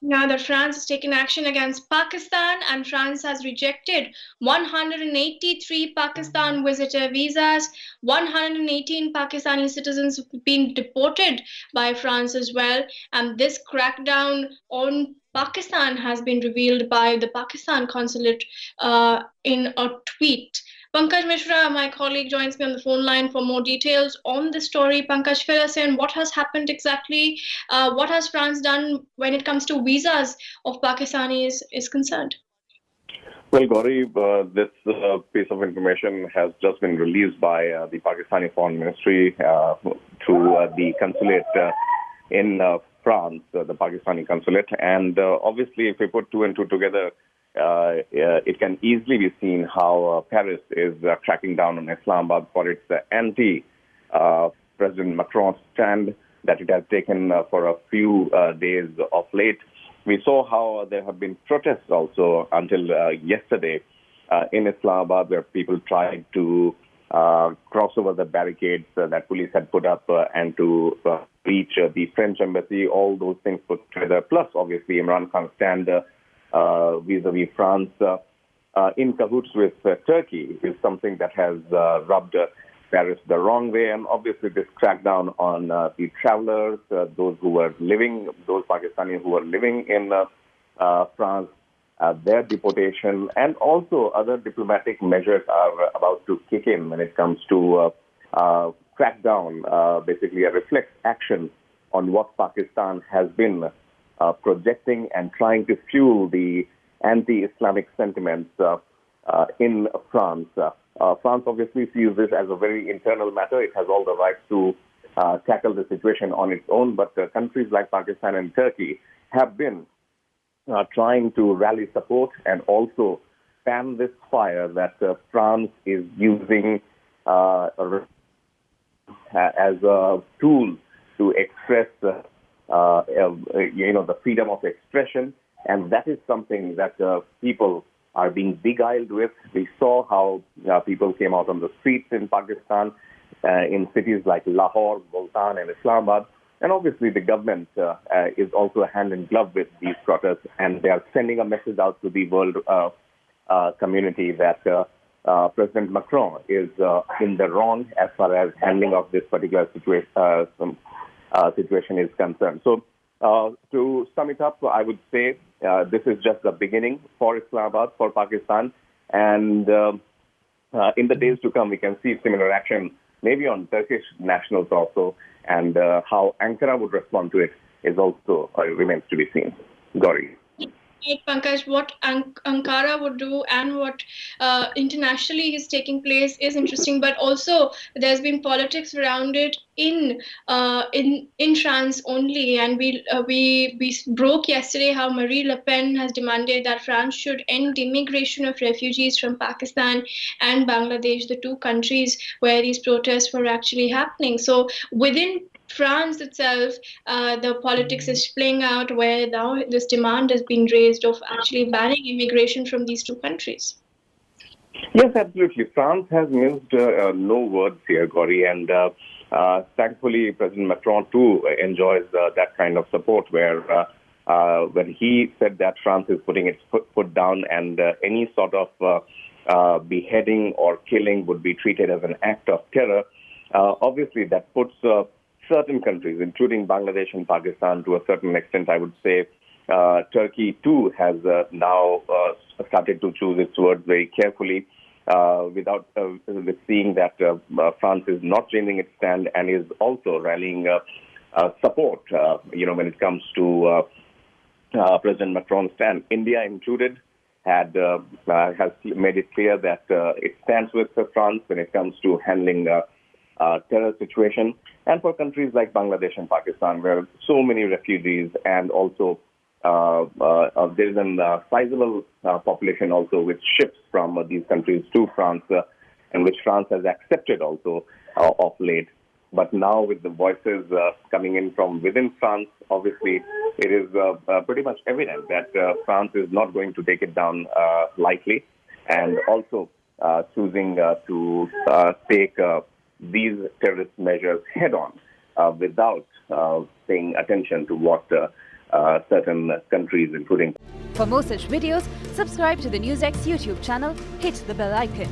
Now that France has taken action against Pakistan, and France has rejected 183 Pakistan visitor visas. 118 Pakistani citizens have been deported by France as well. And this crackdown on Pakistan has been revealed by the Pakistan Consulate in a tweet. Pankaj Mishra, my colleague, joins me on the phone line for more details on the story. Pankaj, fill us in. What has happened exactly? What has France done when it comes to visas of Pakistanis is concerned? Well, Gauri, this piece of information has just been released by the Pakistani Foreign Ministry through the consulate in France, the Pakistani consulate. And obviously, if we put two and two together, it can easily be seen how Paris is cracking down on Islamabad for its anti-President Macron stand that it has taken for a few days of late. We saw how there have been protests also until yesterday in Islamabad, where people tried to cross over the barricades that police had put up and to reach the French embassy. All those things put together, plus obviously Imran Khan's stand vis-a-vis France in cahoots with Turkey is something that has rubbed Paris the wrong way. And obviously this crackdown on the travelers, those Pakistanis who were living in France, their deportation, and also other diplomatic measures are about to kick in when it comes to crackdown, basically a reflex action on what Pakistan has been projecting and trying to fuel the anti-Islamic sentiments in France. France obviously sees this as a very internal matter. It has all the rights to tackle the situation on its own, but countries like Pakistan and Turkey have been trying to rally support and also fan this fire that France is using as a tool to express, the freedom of expression, and that is something that people are being beguiled with. We saw how people came out on the streets in Pakistan, in cities like Lahore, Multan, and Islamabad. And obviously, the government is also hand in glove with these protests, and they are sending a message out to the world community that President Macron is in the wrong as far as handling of this particular situation is concerned. So, to sum it up, I would say this is just the beginning for Islamabad, for Pakistan, and in the days to come, we can see similar action, maybe on Turkish nationals also, and how Ankara would respond to it is also remains to be seen. Gauri. Right, Pankaj, what Ankara would do and what internationally is taking place is interesting, but also there's been politics around it in France only, and we broke yesterday how Marie Le Pen has demanded that France should end immigration of refugees from Pakistan and Bangladesh, the two countries where these protests were actually happening. So within France itself, the politics is playing out where now this demand has been raised of actually banning immigration from these two countries. Yes, absolutely. France has minced no words here, Gauri, and thankfully President Macron too enjoys that kind of support where when he said that France is putting its foot down and any sort of beheading or killing would be treated as an act of terror, obviously that puts certain countries, including Bangladesh and Pakistan to a certain extent, I would say, Turkey too has now started to choose its words very carefully, with seeing that France is not changing its stand and is also rallying support. When it comes to President Macron's stand, India included has made it clear that it stands with France when it comes to handling terror situation, and for countries like Bangladesh and Pakistan, where so many refugees and also there is a sizable population also with ships from these countries to France, and which France has accepted also of late. But now with the voices coming in from within France, obviously it is pretty much evident that France is not going to take it down lightly, and also choosing to take these terrorist measures head on without paying attention to what certain countries, including. For more such videos, subscribe to the NewsX YouTube channel, hit the bell icon.